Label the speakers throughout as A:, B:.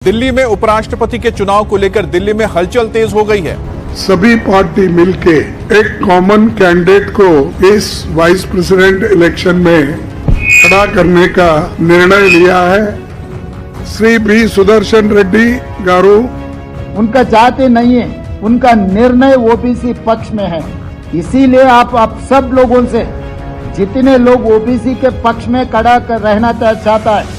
A: दिल्ली में उपराष्ट्रपति के चुनाव को लेकर दिल्ली में हलचल तेज हो गई है।
B: सभी पार्टी मिलके एक कॉमन कैंडिडेट को इस वाइस प्रेसिडेंट इलेक्शन में खड़ा करने का निर्णय लिया है। श्री बी सुदर्शन रेड्डी गारू
C: उनका जाति नहीं है, उनका निर्णय ओबीसी पक्ष में है। इसीलिए आप सब लोगों से, जितने लोग ओबीसी के पक्ष में खड़ा कर रहना चाहता है,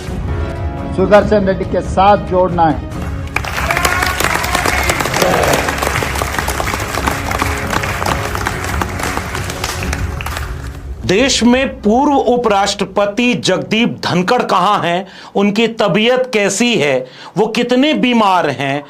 C: सुदर्शन रेड्डी के साथ जोड़ना है।
D: देश में पूर्व उपराष्ट्रपति जगदीप धनखड़ कहां हैं, उनकी तबीयत कैसी है, वो कितने बीमार हैं,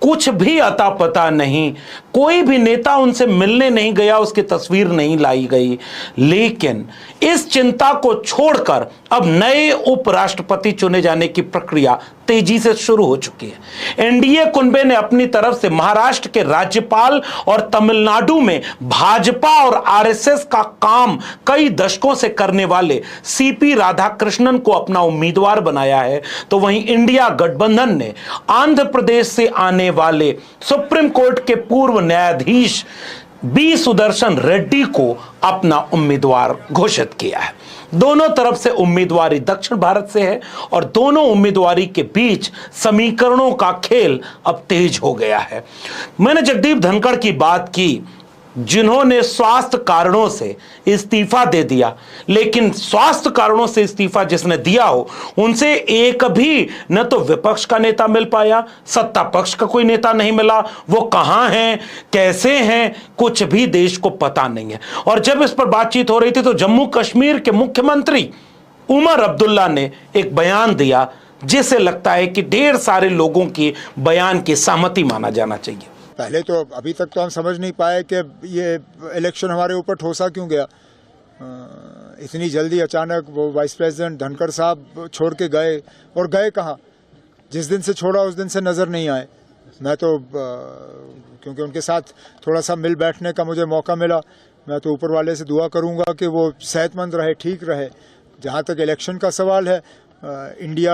D: कुछ भी अता पता नहीं। कोई भी नेता उनसे मिलने नहीं गया, उसकी तस्वीर नहीं लाई गई। लेकिन इस चिंता को छोड़कर अब नए उपराष्ट्रपति चुने जाने की प्रक्रिया तेजी से शुरू हो चुकी है। एनडीए कुनबे ने अपनी तरफ से महाराष्ट्र के राज्यपाल और तमिलनाडु में भाजपा और आरएसएस का काम कई दशकों से करने वाले सीपी राधाकृष्णन को अपना उम्मीदवार बनाया है। तो वहीं इंडिया गठबंधन ने आंध्र प्रदेश से आने वाले सुप्रीम कोर्ट के पूर्व न्यायाधीश बी सुदर्शन रेड्डी को अपना उम्मीदवार घोषित किया है। दोनों तरफ से उम्मीदवारी दक्षिण भारत से है और दोनों उम्मीदवारी के बीच समीकरणों का खेल अब तेज हो गया है। मैंने जगदीप धनखड़ की बात की, जिन्होंने स्वास्थ्य कारणों से इस्तीफा दे दिया, लेकिन स्वास्थ्य कारणों से इस्तीफा जिसने दिया हो, उनसे एक भी न तो विपक्ष का नेता मिल पाया, सत्ता पक्ष का कोई नेता नहीं मिला। वो कहां हैं, कैसे हैं, कुछ भी देश को पता नहीं है। और जब इस पर बातचीत हो रही थी तो जम्मू कश्मीर के मुख्यमंत्री उमर अब्दुल्ला ने एक बयान दिया, जिसे लगता है कि ढेर सारे लोगों की बयान की सहमति माना जाना चाहिए।
E: पहले तो अभी तक तो हम समझ नहीं पाए कि ये इलेक्शन हमारे ऊपर ठोसा क्यों गया। इतनी जल्दी अचानक वो वाइस प्रेसिडेंट धनखड़ साहब छोड़ के गए, और गए कहाँ? जिस दिन से छोड़ा उस दिन से नज़र नहीं आए। मैं तो क्योंकि उनके साथ थोड़ा सा मिल बैठने का मुझे मौका मिला, मैं तो ऊपर वाले से दुआ करूँगा कि वो सेहतमंद रहे, ठीक रहे। जहाँ तक इलेक्शन का सवाल है, इंडिया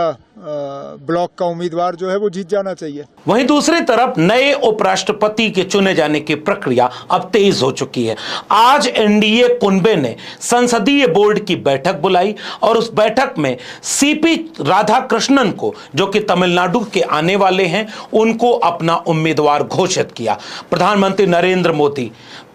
E: ब्लॉक का उम्मीदवार जो है वो जीत जाना चाहिए।
D: वहीं दूसरी तरफ नए उपराष्ट्रपति के चुने जाने की प्रक्रिया अब तेज हो चुकी है। आज एनडीए कुनबे ने संसदीय बोर्ड की बैठक बुलाई और उस बैठक में सीपी राधाकृष्णन को, जो कि तमिलनाडु के आने वाले हैं, उनको अपना उम्मीदवार घोषित किया। प्रधानमंत्री नरेंद्र मोदी,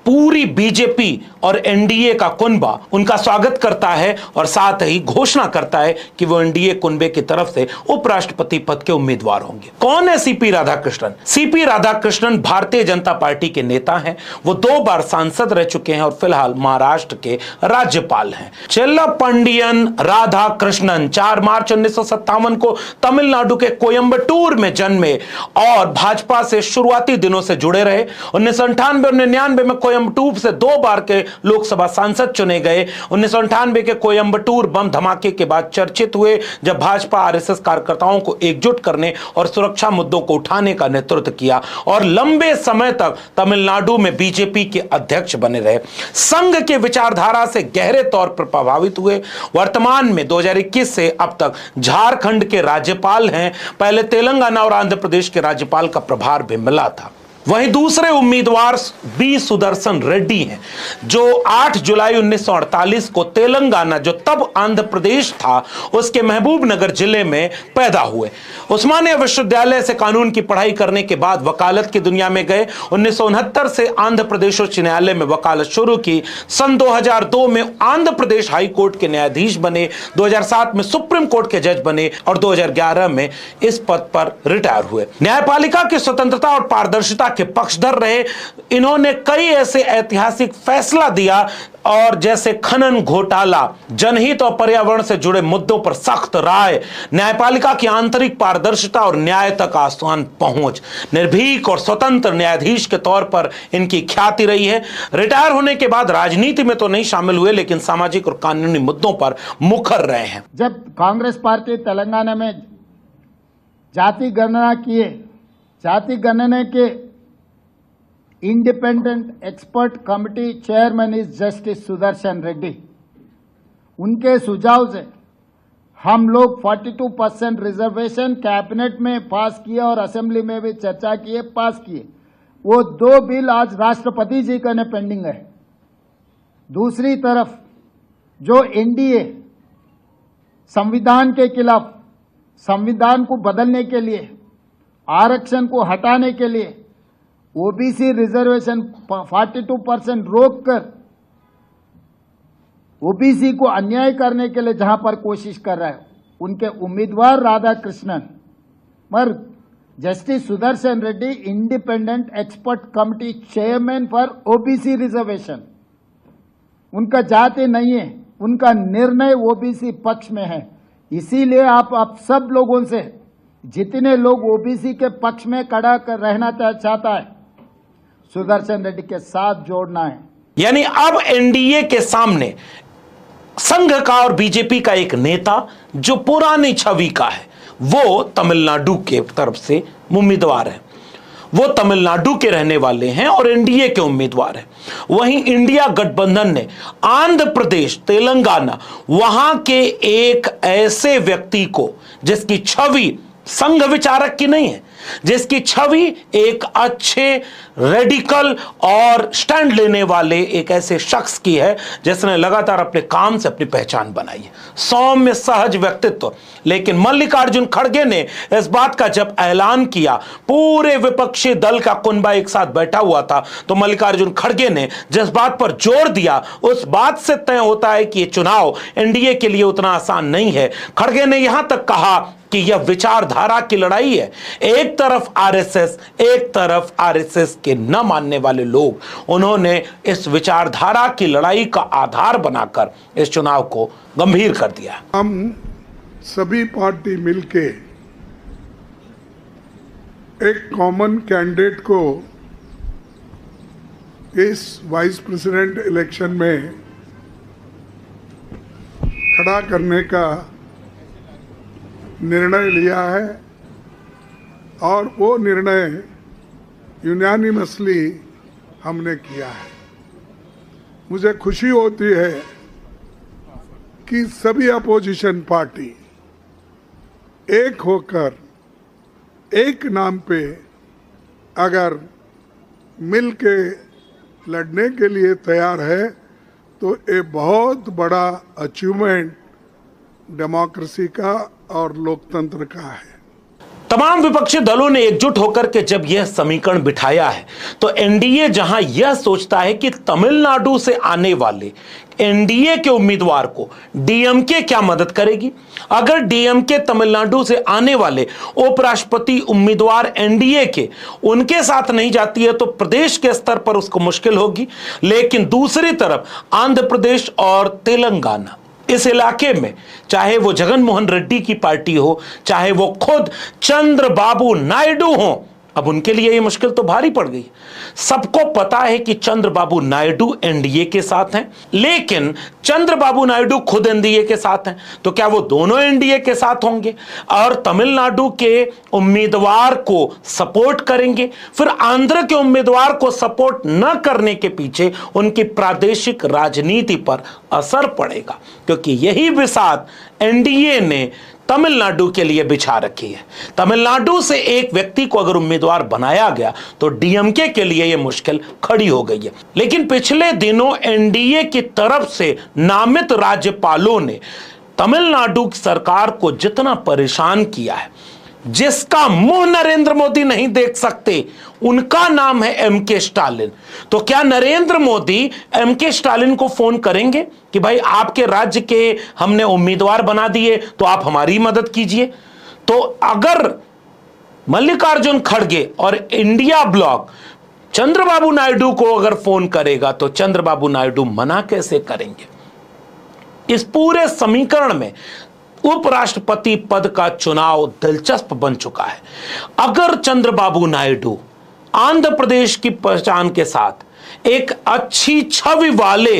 D: पूरी बीजेपी और एनडीए का कुनबा उनका स्वागत करता है और साथ ही घोषणा करता है कि वो एनडीए कुनबे की तरफ से उपराष्ट्रपति पद के उम्मीदवार होंगे। कौन है CP Radhakrishnan? CP Radhakrishnan Bharatiya Janata party के नेता हैं। वो 2 बार सांसद रह चुके हैं और फिलहाल महाराष्ट्र के राज्यपाल हैं। चेल्लापंडियन राधाकृष्णन 4 मार्च 1957 को तमिलनाडु के कोयंबटूर में जन्मे और भाजपा से शुरुआती दिनों से जुड़े रहे। 1998 और 1999 में कोयंबटूर से 2 बार के लोकसभा सांसद चुने गए। 1998 के कोयंबटूर बम धमाके के बाद चर्चित हुए, जब भाजपा आरएसएस कार्यकर्ताओं को एकजुट करने और सुरक्षा मुद्दों को उठाने का नेतृत्व किया और लंबे समय तक तमिलनाडु में बीजेपी के अध्यक्ष बने रहे। संघ के विचारधारा से गहरे तौर पर प्रभावित हुए। वर्तमान में 2021 से अब तक झारखंड के राज्यपाल हैं। पहले तेलंगाना और आंध्र प्रदेश के राज्यपाल का प्रभार भी मिला था। वहीं दूसरे उम्मीदवार बी सुदर्शन रेड्डी हैं, जो 8 जुलाई 1948 को तेलंगाना, जो तब आंध्र प्रदेश था, उसके महबूबनगर जिले में पैदा हुए। उस्मानिया विश्वविद्यालय से कानून की पढ़ाई करने के बाद वकालत की दुनिया में गए। 1969 से आंध्र प्रदेश उच्च न्यायालय में वकालत शुरू की। सन 2002 में आंध्र प्रदेश हाई कोर्ट के न्यायाधीश बने। 2007 में सुप्रीम कोर्ट के जज बने और 2011 में इस पद पर रिटायर हुए। न्यायपालिका की स्वतंत्रता और पारदर्शिता के पक्षधर रहे। इन्होंने कई ऐसे ऐतिहासिक फैसला दिया और जैसे खनन घोटाला, जनहित और पर्यावरण से जुड़े मुद्दों पर सख्त राय, न्यायपालिका की आंतरिक पारदर्शिता और न्याय तक आसान पहुंच। निर्भीक और स्वतंत्र न्यायाधीश के तौर पर इनकी ख्याति रही है। रिटायर होने के बाद राजनीति में तो नहीं शामिल हुए, लेकिन सामाजिक और कानूनी मुद्दों पर मुखर रहे हैं।
C: जब कांग्रेस पार्टी तेलंगाना में जाति गणना किए, जाति गणना के independent expert committee chairman is justice Sudarshan Reddy. उनके सुझाव से हम लोग 42% रिजर्वेशन कैबिनेट में पास किए और असेंबली में भी चर्चा किए, पास किए। वो 2 बिल आज राष्ट्रपति जी का पेंडिंग है। दूसरी तरफ जो एनडीए संविधान के खिलाफ, संविधान को बदलने के लिए, आरक्षण को हटाने के लिए, ओबीसी रिजर्वेशन 42% रोककर ओबीसी को अन्याय करने के लिए जहां पर कोशिश कर रहा है, उनके उम्मीदवार राधाकृष्णन, पर justice Sudarshan Reddy independent expert committee chairman for OBC reservation, उनका जाति नहीं है, उनका निर्णय ओबीसी पक्ष में है। इसीलिए आप सब लोगों से, जितने लोग ओबीसी के पक्ष में खड़ा कर रहना चाहता है, सुदर्शन रेड्डी के साथ जोड़ना है।
D: यानी अब एनडीए के सामने संघ का और बीजेपी का एक नेता जो पुरानी छवि का है, वो तमिलनाडु के तरफ से उम्मीदवार है, वो तमिलनाडु के रहने वाले हैं और एनडीए के उम्मीदवार हैं। वहीं इंडिया गठबंधन ने आंध्र प्रदेश, तेलंगाना, वहां के एक ऐसे व्यक्ति को जिसकी छवि संघ विचारक की नहीं है, जिसकी छवि एक अच्छे रेडिकल और स्टैंड लेने वाले एक ऐसे शख्स की है जिसने लगातार अपने काम से अपनी पहचान बनाई है, सौम्य सहज व्यक्तित्व। लेकिन मल्लिकार्जुन खड़गे ने इस बात का जब ऐलान किया, पूरे विपक्षी दल का कुनबा एक साथ बैठा हुआ था, तो मल्लिकार्जुन खड़गे ने जिस बात पर जोर दिया, उस बात से तय होता है कि यह चुनाव एनडीए के लिए उतना आसान नहीं है। खड़गे ने यहां तक कहा कि यह विचारधारा की लड़ाई है। एक तरफ आरएसएस, एक तरफ आरएसएस के न मानने वाले लोग, उन्होंने इस विचारधारा की लड़ाई का आधार बनाकर इस चुनाव को गंभीर कर दिया।
B: हम सभी पार्टी मिलके एक कॉमन कैंडिडेट को इस वाइस प्रेसिडेंट इलेक्शन में खड़ा करने का निर्णय लिया है और वो निर्णय यूनानिमसली हमने किया है। मुझे खुशी होती है कि सभी अपोजिशन पार्टी एक होकर एक नाम पे अगर मिल के लड़ने के लिए तैयार है तो ये बहुत बड़ा अचीवमेंट डेमोक्रेसी का और लोकतंत्र का है।
D: तमाम विपक्षी दलों ने एकजुट होकर के जब यह समीकरण बिठाया है, तो एनडीए जहां यह सोचता है कि तमिलनाडु से आने वाले एनडीए के उम्मीदवार को डीएमके क्या मदद करेगी, अगर डीएमके तमिलनाडु से आने वाले उपराष्ट्रपति उम्मीदवार एनडीए के उनके साथ नहीं जाती है तो प्रदेश के स्तर पर उसको मुश्किल होगी। लेकिन दूसरी तरफ आंध्र प्रदेश और तेलंगाना, इस इलाके में चाहे वो जगन मोहन रेड्डी की पार्टी हो, चाहे वो खुद चंद्रबाबू नायडू हो, अब उनके लिए ये मुश्किल तो भारी पड़ गई। सबको पता है कि चंद्रबाबू नायडू एनडीए के साथ हैं, लेकिन चंद्रबाबू नायडू खुद एनडीए के साथ हैं, तो क्या वो दोनों एनडीए के साथ होंगे और तमिलनाडु के उम्मीदवार को सपोर्ट करेंगे? फिर आंध्र के उम्मीदवार को सपोर्ट न करने के पीछे उनकी प्रादेशिक राजनीति पर असर पड़ेगा, क्योंकि यही विसात एनडीए ने तमिलनाडु के लिए बिछा रखी है। तमिलनाडु से एक व्यक्ति को अगर उम्मीदवार बनाया गया तो डीएमके के लिए यह मुश्किल खड़ी हो गई है। लेकिन पिछले दिनों एनडीए की तरफ से नामित राज्यपालों ने तमिलनाडु सरकार को जितना परेशान किया है, जिसका मुंह नरेंद्र मोदी नहीं देख सकते, उनका नाम है एमके स्टालिन। तो क्या नरेंद्र मोदी एमके स्टालिन को फोन करेंगे कि भाई आपके राज्य के हमने उम्मीदवार बना दिए तो आप हमारी मदद कीजिए? तो अगर मल्लिकार्जुन खड़गे और इंडिया ब्लॉक चंद्रबाबू नायडू को अगर फोन करेगा तो चंद्रबाबू नायडू मना कैसे करेंगे? इस पूरे समीकरण में उपराष्ट्रपति पद का चुनाव दिलचस्प बन चुका है। अगर चंद्रबाबू नायडू आंध्र प्रदेश की पहचान के साथ एक अच्छी छवि वाले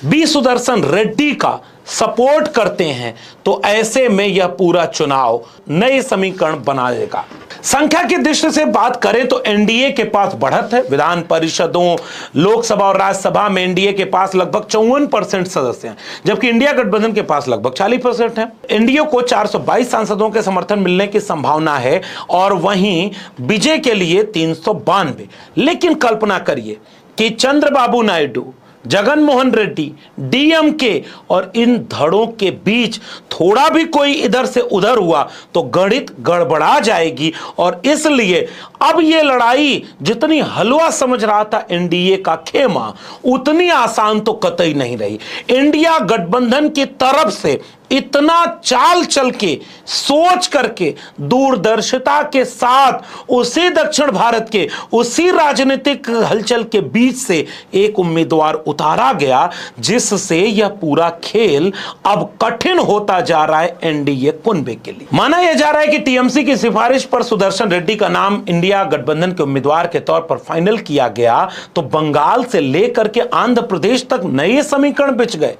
D: बी सुदर्शन रेड्डी का सपोर्ट करते हैं, तो ऐसे में यह पूरा चुनाव नए समीकरण बना देगा। संख्या की दृष्टि से बात करें तो एनडीए के पास बढ़त है। विधान परिषदों, लोकसभा और राज्यसभा में एनडीए के पास लगभग 54% सदस्य हैं, जबकि इंडिया गठबंधन के पास लगभग 40% है। एनडीए को 422 सांसदों के समर्थन मिलने की संभावना है और वहीं विजय के लिए 392। लेकिन कल्पना करिए कि चंद्रबाबू नायडू, जगन मोहन रेड्डी, डीएमके और इन धड़ों के बीच थोड़ा भी कोई इधर से उधर हुआ तो गणित गड़बड़ा जाएगी। और इसलिए अब यह लड़ाई जितनी हलवा समझ रहा था एनडीए का खेमा, उतनी आसान तो कतई नहीं रही। इंडिया गठबंधन की तरफ से इतना चाल चल के, सोच करके, दूरदर्शिता के साथ उसी दक्षिण भारत के, उसी राजनीतिक हलचल के बीच से एक उम्मीदवार उतारा गया, जिससे यह पूरा खेल अब कठिन होता जा रहा है एनडीए कुनबे के लिए। माना यह जा रहा है कि टीएमसी की सिफारिश पर सुदर्शन रेड्डी का नाम इंडिया गठबंधन के उम्मीदवार के तौर पर फाइनल किया गया तो बंगाल से लेकर के आंध्र प्रदेश तक नए समीकरण बिछ गए।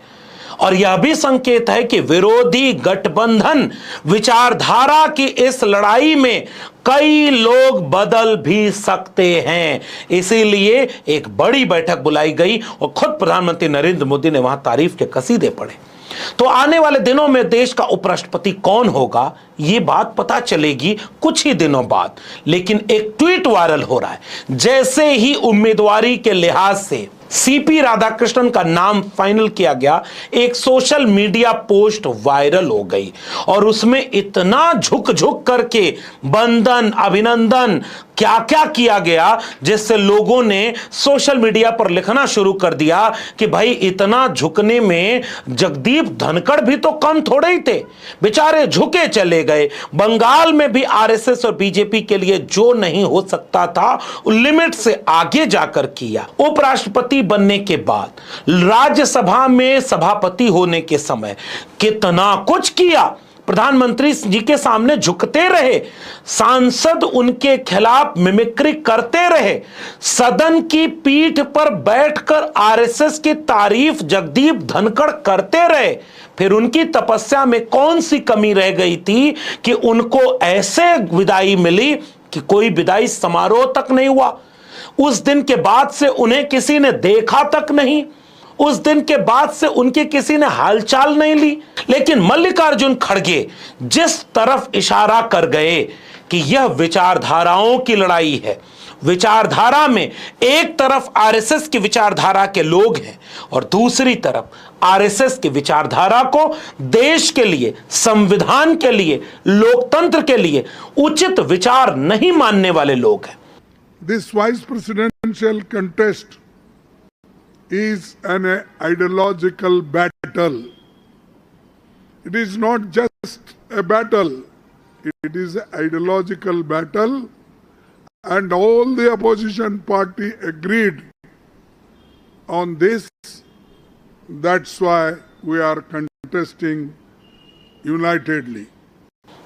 D: और यह भी संकेत है कि विरोधी गठबंधन विचारधारा की इस लड़ाई में कई लोग बदल भी सकते हैं। इसीलिए एक बड़ी बैठक बुलाई गई और खुद प्रधानमंत्री नरेंद्र मोदी ने वहां तारीफ के कसीदे पढ़े। तो आने वाले दिनों में देश का उपराष्ट्रपति कौन होगा, यह बात पता चलेगी कुछ ही दिनों बाद। लेकिन एक ट्वीट वायरल हो रहा है, जैसे ही उम्मीदवारी के लिहाज से सीपी राधाकृष्णन का नाम फाइनल किया गया, एक सोशल मीडिया पोस्ट वायरल हो गई और उसमें इतना झुक झुक करके बंधन, अभिनंदन, क्या क्या किया गया, जिससे लोगों ने सोशल मीडिया पर लिखना शुरू कर दिया कि भाई इतना झुकने में जगदीप धनखड़ भी तो कम थोड़े ही थे, बेचारे झुके चले गए। बंगाल में भी आरएसएस और बीजेपी के लिए जो नहीं हो सकता था लिमिट से आगे जाकर किया। उपराष्ट्रपति बनने के बाद, राज्यसभा में सभापति होने के समय कितना कुछ किया। प्रधानमंत्री जी के सामने झुकते रहे, सांसद उनके खिलाफ मिमिक्री करते रहे, सदन की पीठ पर बैठकर आरएसएस की तारीफ जगदीप धनखड़ करते रहे। फिर उनकी तपस्या में कौन सी कमी रह गई थी कि उनको ऐसे विदाई मिली कि कोई विदाई समारोह तक नहीं हुआ। उस दिन के बाद से उन्हें किसी ने देखा तक नहीं, उस दिन के बाद से उनकी किसी ने हालचाल नहीं ली। लेकिन मल्लिकार्जुन खड़गे जिस तरफ इशारा कर गए कि यह विचारधाराओं की लड़ाई है, विचारधारा में एक तरफ आरएसएस की विचारधारा के लोग हैं और दूसरी तरफ आरएसएस की विचारधारा को देश के लिए, संविधान के लिए, लोकतंत्र के लिए उचित विचार नहीं मानने वाले लोग हैं।
B: This vice presidential contest is an ideological battle. It is not just a battle, it is an ideological battle, and all the opposition party agreed on this. That's why we are contesting unitedly.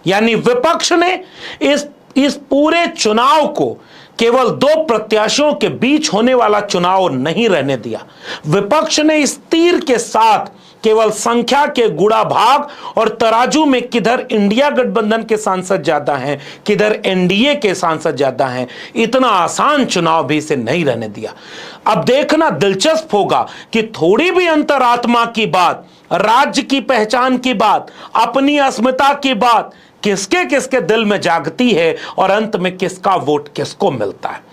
D: यानी विपक्ष ने इस पूरे चुनाव को केवल दो प्रत्याशियों के बीच होने वाला चुनाव नहीं रहने दिया। विपक्ष ने इस तीर के साथ केवल संख्या के गुणा भाग और तराजू में किधर इंडिया गठबंधन के सांसद ज्यादा हैं, किधर एनडीए के सांसद ज्यादा हैं, इतना आसान चुनाव भी इसे नहीं रहने दिया। अब देखना दिलचस्प होगा कि थोड़ी भी अंतरात्मा की बात, राज्य की पहचान की बात, अपनी अस्मिता की बात किसके किसके दिल में जागती है और अंत में किसका वोट किसको मिलता है।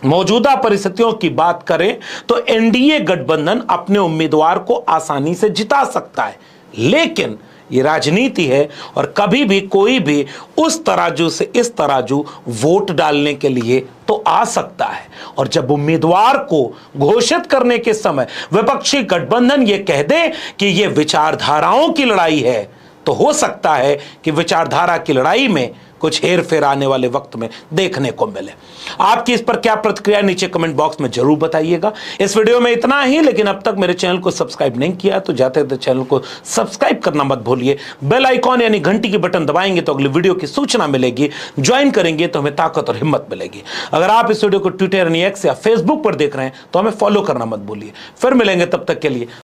D: मौजूदा परिस्थितियों की बात करें तो एनडीए गठबंधन अपने उम्मीदवार को आसानी से जिता सकता है, लेकिन ये राजनीति है और कभी भी कोई भी उस तराजू से इस तराजू वोट डालने के लिए तो आ सकता है। और जब उम्मीदवार को घोषित करने के समय विपक्षी गठबंधन ये कह दे कि ये विचारधाराओं की लड़ाई है, तो हो सकता है कि विचारधारा की लड़ाई में कुछ हेर फेर आने वाले वक्त में देखने को मिले। आपकी इस पर क्या प्रतिक्रिया नीचे कमेंट बॉक्स में जरूर बताइएगा। इस वीडियो में इतना ही, लेकिन अब तक मेरे चैनल को सब्सक्राइब नहीं किया तो जाते थे चैनल को सब्सक्राइब करना मत भूलिए। बेल आइकॉन यानी घंटी की बटन दबाएंगे तो अगली वीडियो की सूचना मिलेगी, ज्वाइन करेंगे तो हमें ताकत और हिम्मत मिलेगी। अगर आप इस वीडियो को ट्विटर, एक्स या फेसबुक पर देख रहे हैं तो हमें फॉलो करना मत भूलिए। फिर मिलेंगे, तब तक के लिए